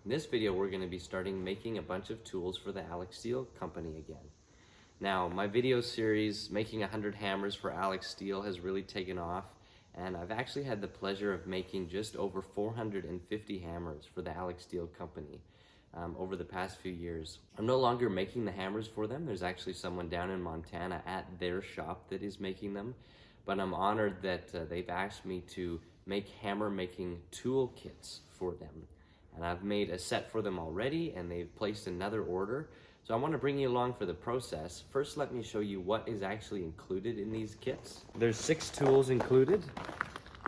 In this video, we're going to be starting making a bunch of tools for the Alec Steele company again. Now, my video series, Making 100 Hammers for Alec Steele, has really taken off, and I've actually had the pleasure of making just over 450 hammers for the Alec Steele company over the past few years. I'm no longer making the hammers for them. There's actually someone down in Montana at their shop that is making them, but I'm honored that they've asked me to make hammer making tool kits for them. And I've made a set for them already, and they've placed another order. So I want to bring you along for the process. First, let me show you what is actually included in these kits. There's 6 tools included.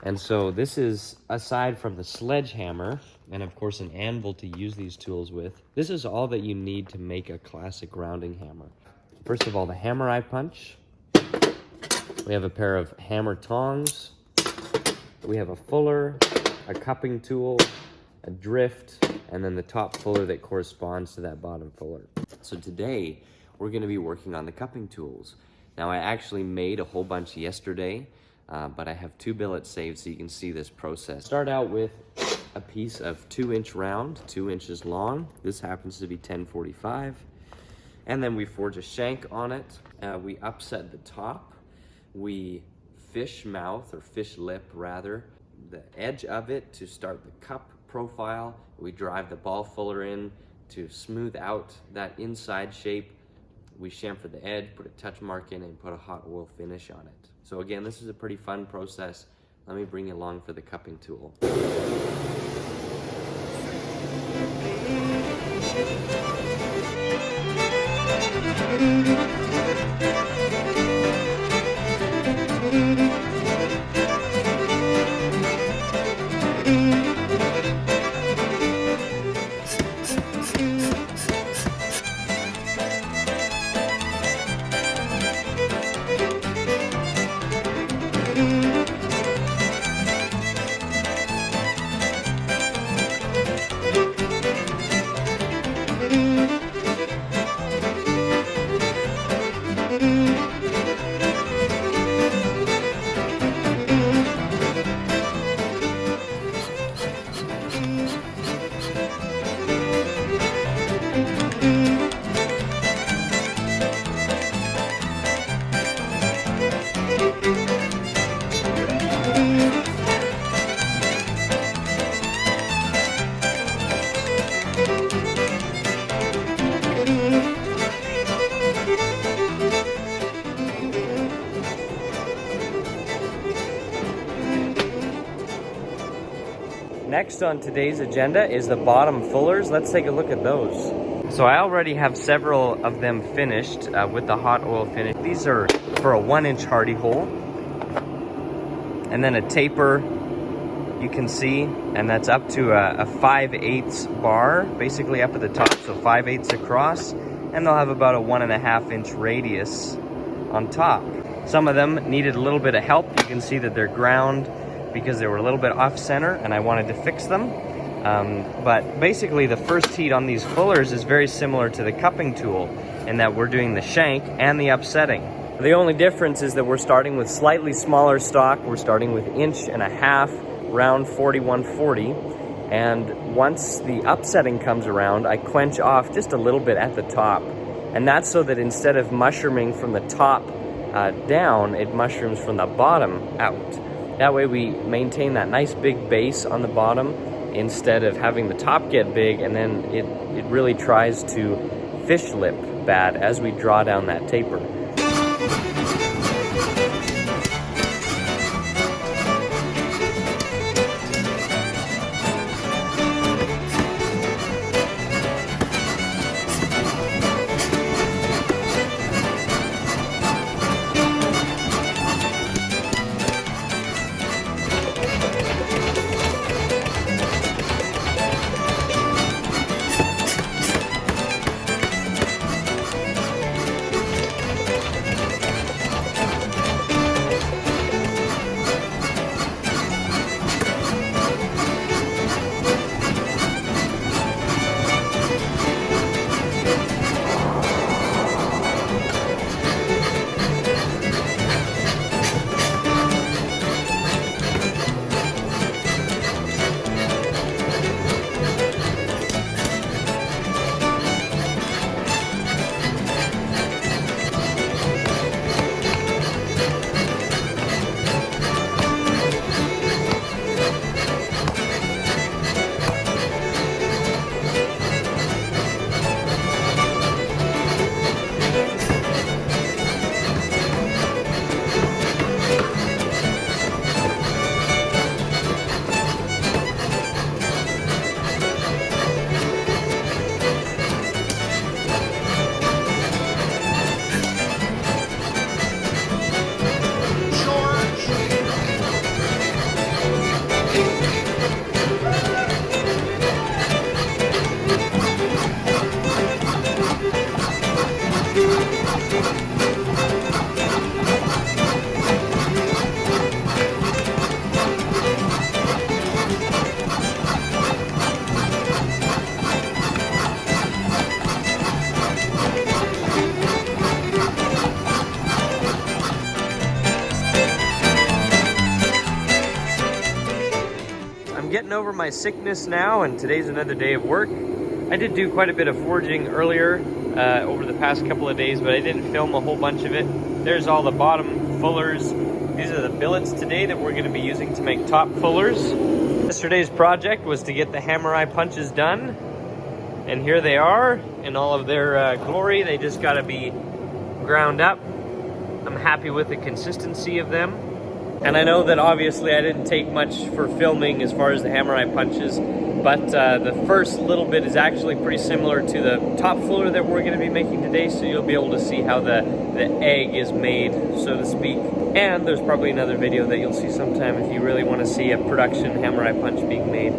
And so this is, aside from the sledgehammer, and of course an anvil to use these tools with, this is all that you need to make a classic rounding hammer. First of all, the hammer eye punch. We have a pair of hammer tongs. We have a fuller, a cupping tool, a drift, and then the top fuller that corresponds to that bottom fuller. So today, we're gonna be working on the cupping tools. Now, I actually made a whole bunch yesterday, but I have 2 billets saved so you can see this process. Start out with a piece of 2-inch round, 2 inches long. This happens to be 1045. And then we forge a shank on it. We upset the top. We fish mouth, or fish lip rather, the edge of it to start the cup profile. We drive the ball fuller in to smooth out that inside shape. We chamfer the edge, put a touch mark in, and put a hot oil finish on it. So again, this is a pretty fun process. Let me bring you along for the cupping tool. Next on today's agenda is the bottom fullers. Let's take a look at those. So I already have several of them finished with the hot oil finish. These are for a 1-inch hardy hole. And then a taper, you can see, and that's up to a 5/8 bar, basically up at the top, so 5/8 across. And they'll have about a 1.5-inch radius on top. Some of them needed a little bit of help. You can see that they're ground because they were a little bit off center and I wanted to fix them. But basically the first heat on these fullers is very similar to the cupping tool in that we're doing the shank and the upsetting. The only difference is that we're starting with slightly smaller stock. We're starting with 1.5 inch round 4140. And once the upsetting comes around, I quench off just a little bit at the top. And that's so that instead of mushrooming from the top down, it mushrooms from the bottom out. That way we maintain that nice big base on the bottom instead of having the top get big, and then it really tries to fish lip bad as we draw down that taper. over my sickness now, and today's another day of work. I did do quite a bit of forging earlier over the past couple of days, but I didn't film a whole bunch of it. There's all the bottom fullers. These are the billets today that we're going to be using to make top fullers. Yesterday's project was to get the hammer eye punches done, and here they are in all of their glory. They just got to be ground up. I'm happy with the consistency of them. And I know that obviously I didn't take much for filming as far as the hammer eye punches, but the first little bit is actually pretty similar to the top fuller that we're going to be making today, so you'll be able to see how the egg is made, so to speak. And there's probably another video that you'll see sometime if you really want to see a production hammer eye punch being made.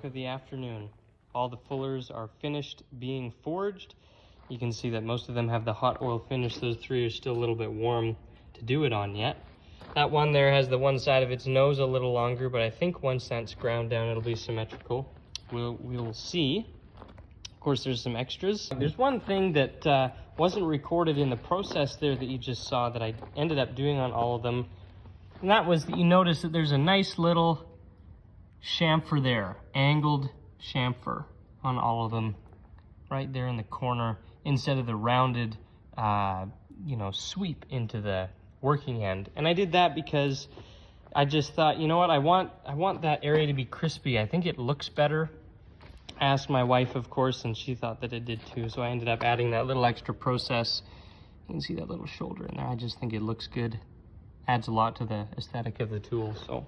Of the afternoon. All the fullers are finished being forged. You can see that most of them have the hot oil finish. Those three are still a little bit warm to do it on yet. That one there has the one side of its nose a little longer, but I think once that's ground down it'll be symmetrical. We'll see. Of course, there's some extras. There's one thing that wasn't recorded in the process there that you just saw that I ended up doing on all of them, and that was that you notice that there's a nice little chamfer there, angled chamfer on all of them, right there in the corner. instead of the rounded, you know, sweep into the working end. And I did that because I just thought, you know what, I want that area to be crispy. I think it looks better. I asked my wife, of course, and she thought that it did too. So I ended up adding that little extra process. You can see that little shoulder in there. I just think it looks good. Adds a lot to the aesthetic of the tool. So